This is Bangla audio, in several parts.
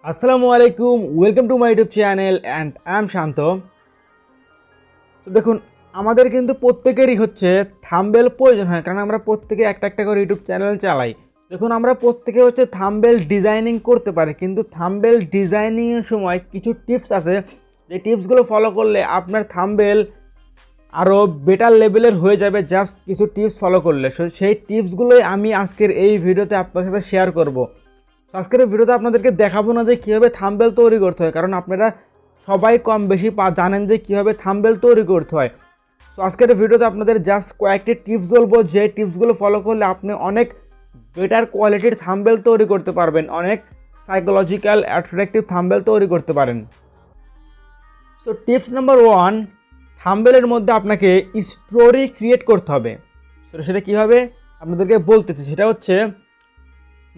আসসালামু আলাইকুম, welcome to my YouTube channel and I am Shanto. তো দেখুন, আমাদের কিন্তু প্রত্যেকেরই হচ্ছে থাম্বনেল প্রয়োজন হয়, কারণ আমরা প্রত্যেকে একটা একটা করে ইউটিউব চ্যানেল চালাই। দেখুন, আমরা প্রত্যেকে হচ্ছে থাম্বনেল ডিজাইনিং করতে পারি, কিন্তু থাম্বনেল ডিজাইনিংয়ের সময় কিছু টিপস আছে, যে টিপসগুলো ফলো করলে আপনার থাম্বনেল আরও বেটার লেভেলের হয়ে যাবে জাস্ট কিছু টিপস ফলো করলে। সেই টিপসগুলোই আমি আজকের এই ভিডিওতে আপনার সাথে শেয়ার করব। আজকের ভিডিওতে আপনাদেরকে দেখাবো না যে কীভাবে থাম্বনেল তৈরি করতে হয়, কারণ আপনারা সবাই কম বেশি জানেন যে কীভাবে থাম্বনেল তৈরি করতে হয়। সো আজকের ভিডিওতে আপনাদের জাস্ট কয়েকটি টিপস বলবো, যে টিপসগুলো ফলো করলে আপনি অনেক বেটার কোয়ালিটির থাম্বনেল তৈরি করতে পারবেন, অনেক সাইকোলজিক্যাল অ্যাট্রাকটিভ থাম্বনেল তৈরি করতে পারেন। সো টিপস নাম্বার 1, থাম্বনেলের মধ্যে আপনাকে স্টোরি ক্রিয়েট করতে হবে। সেটা কীভাবে আপনাদেরকে বলতেছি, সেটা হচ্ছে,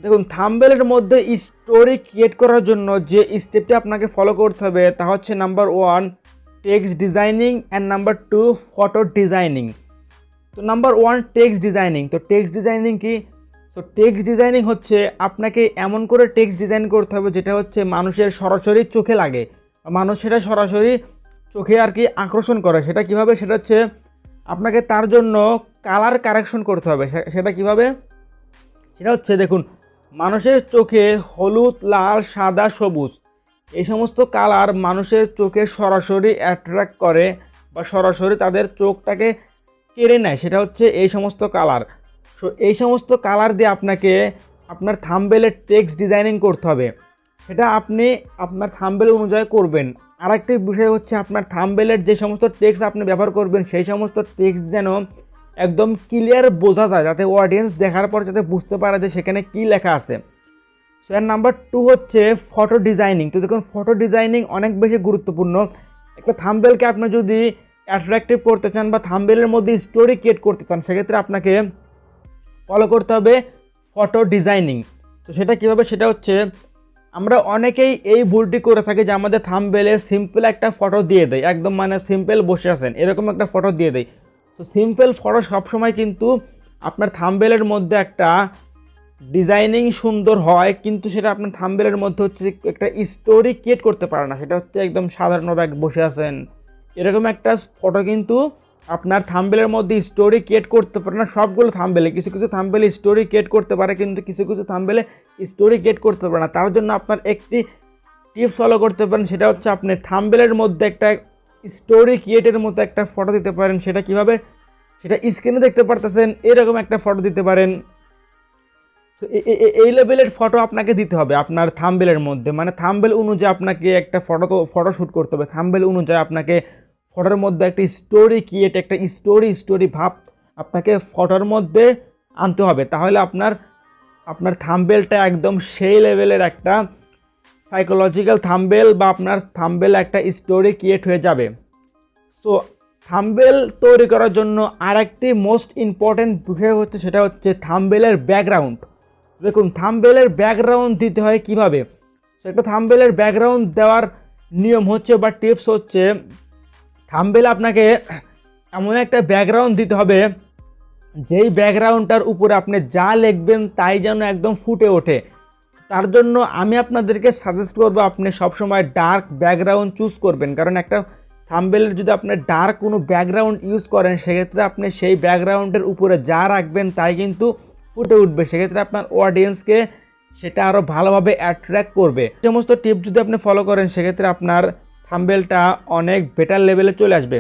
দেখুন, থাম্বনেলের মধ্যে স্টোরি ক্রিয়েট করার জন্য যে স্টেপটি আপনাকে ফলো করতে হবে তা হচ্ছে number 1 text designing and number 2 photo designing. তো নাম্বার 1 টেক্সট ডিজাইনিং। তো টেক্সট ডিজাইনিং কি? তো টেক্সট ডিজাইনিং হচ্ছে আপনাকে এমন করে টেক্সট ডিজাইন করতে হবে যেটা হচ্ছে মানুষের সরাসরি চোখে লাগে, মানুষ সেটা সরাসরি চোখে আর কি আকর্ষণ করে। সেটা কিভাবে? সেটা হচ্ছে আপনাকে তার জন্য কালার কারেকশন করতে হবে। সেটা কিভাবে? সেটা হচ্ছে, দেখুন, মানুষের চোখে হলুদ, লাল, সাদা, সবুজ এই সমস্ত কালার মানুষের চোখে সরাসরি অ্যাট্রাক্ট করে বা সরাসরি তাদের চোখটাকে কেড়ে নেয়। সেটা হচ্ছে এই সমস্ত কালার। সো এই সমস্ত কালার দিয়ে আপনাকে আপনার থাম্বনেলের টেক্সট ডিজাইনিং করতে হবে। সেটা আপনি আপনার থাম্বনেল অনুযায়ী করবেন। আরেকটি বিষয় হচ্ছে, আপনার থাম্বনেলের যে সমস্ত টেক্সট আপনি ব্যবহার করবেন সেই সমস্ত টেক্সট যেন একদম ক্লিয়ার বোঝা যায়, যাতে অডিয়েন্স দেখার পর যাতে বুঝতে পারে যে সেখানে কী লেখা আছে। সো এর নাম্বার 2 হচ্ছে ফটো ডিজাইনিং। তো দেখুন, ফটো ডিজাইনিং অনেক বেশি গুরুত্বপূর্ণ। একটা থাম্বনেলকে আপনি যদি অ্যাট্রাকটিভ করতে চান বা থাম্বনেলের মধ্যে স্টোরি ক্রিয়েট করতে চান, সেক্ষেত্রে আপনাকে ফলো করতে হবে ফটো ডিজাইনিং। তো সেটা কীভাবে? সেটা হচ্ছে, আমরা অনেকেই এই ভুলটি করে থাকি যে আমাদের থাম্বনেলে সিম্পল একটা ফটো দিয়ে দেয়, একদম মানে সিম্পল বসে আছেন এরকম একটা ফটো দিয়ে দেয়। তো সিম্পল ফটো সবসময় কিন্তু আপনার থাম্বনেলের মধ্যে একটা ডিজাইনিং সুন্দর হয়, কিন্তু সেটা আপনার থাম্বনেলের মধ্যে হচ্ছে একটা স্টোরি ক্রিয়েট করতে পারে না। সেটা হচ্ছে একদম সাধারণভাবে বসে আছেন এরকম একটা ফটো, কিন্তু আপনার থাম্বনেলের মধ্যে স্টোরি ক্রিয়েট করতে পারে না। সবগুলো থাম্বনেলে, কিছু কিছু থাম্বনেলে স্টোরি ক্রিয়েট করতে পারে, কিন্তু কিছু কিছু থাম্বনেলে স্টোরি ক্রিয়েট করতে পারে না। তার জন্য আপনার একটি টিপস ফলো করতে পারেন, সেটা হচ্ছে আপনি থাম্বনেলের মধ্যে একটা স্টোরি ক্রিয়েটের মতো একটা ফটো দিতে পারেন। সেটা কিভাবে? সেটা স্ক্রিনে দেখতে পারতেছেন, এরকম একটা ফটো দিতে পারেন। তো এই লেভেলের ফটো আপনাকে দিতে হবে আপনার থাম্বনেলের মধ্যে, মানে থাম্বনেল অনুযায়ী আপনাকে একটা ফটোশ্যুট করতে হবে। থাম্বনেল অনুযায়ী আপনাকে ফটোর মধ্যে একটা স্টোরি ক্রিয়েট, একটা স্টোরি ভাব আপনাকে ফটোর মধ্যে আনতে হবে। তাহলে আপনার থাম্বনেলটা একদম সেই লেভেলের একটা সাইকোলজিক্যাল থাম্বনেল বা আপনার থাম্বনেল একটা স্টোরি ক্রিয়েট হয়ে যাবে। সো থাম্বনেল তৈরি করার জন্য আরেকটি মোস্ট ইম্পর্ট্যান্ট বিষয় হচ্ছে, সেটা হচ্ছে থাম্বনেলের ব্যাকগ্রাউন্ড। দেখুন, থাম্বনেলের ব্যাকগ্রাউন্ড দিতে হয় কিভাবে? সেটা থাম্বনেলের ব্যাকগ্রাউন্ড দেওয়ার নিয়ম হচ্ছে বা টিপস হচ্ছে, থাম্বনেলে আপনাকে এমন একটা ব্যাকগ্রাউন্ড দিতে হবে যেই ব্যাকগ্রাউন্ডটার উপরে আপনি যা লিখবেন তাই যেন একদম ফুটে ওঠে। তার জন্য আমি আপনাদেরকে সাজেস্ট করবো আপনি সবসময় ডার্ক ব্যাকগ্রাউন্ড চুজ করবেন, কারণ একটা থাম্বনেলের যদি আপনি ডার্ক কোনো ব্যাকগ্রাউন্ড ইউজ করেন, সেক্ষেত্রে আপনি সেই ব্যাকগ্রাউন্ডের উপরে যা রাখবেন তাই কিন্তু ফুটে উঠবে। সেক্ষেত্রে আপনার অডিয়েন্সকে সেটা আরও ভালোভাবে অ্যাট্রাক্ট করবে। এই সমস্ত টিপস যদি আপনি ফলো করেন, সেক্ষেত্রে আপনার থাম্বনেলটা অনেক বেটার লেভেলে চলে আসবে।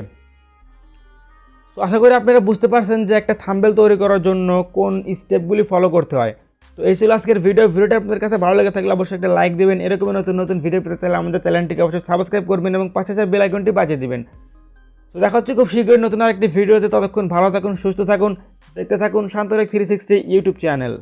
সো আশা করি আপনারা বুঝতে পারছেন যে একটা থাম্বনেল তৈরি করার জন্য কোন স্টেপগুলি ফলো করতে হয়। তো এই ছিল আজকের ভিডিওটা আপনাদের কাছে ভালো লেগে থাকলে অবশ্যই একটা লাইক দেবেন। এরকম নতুন নতুন ভিডিও পেতে চাইলে আমাদের চ্যানেলটিকে অবশ্যই সাবস্ক্রাইব করবেন এবং পাশে বেল আইকনটি বাজিয়ে দিবেন। তো দেখা হচ্ছে খুব শীঘ্রই নতুন আরেকটি ভিডিওতে। ততক্ষণ ভালো থাকুন, সুস্থ থাকুন, দেখতে থাকুন শান্তরেক 360 ইউটিউব চ্যানেল।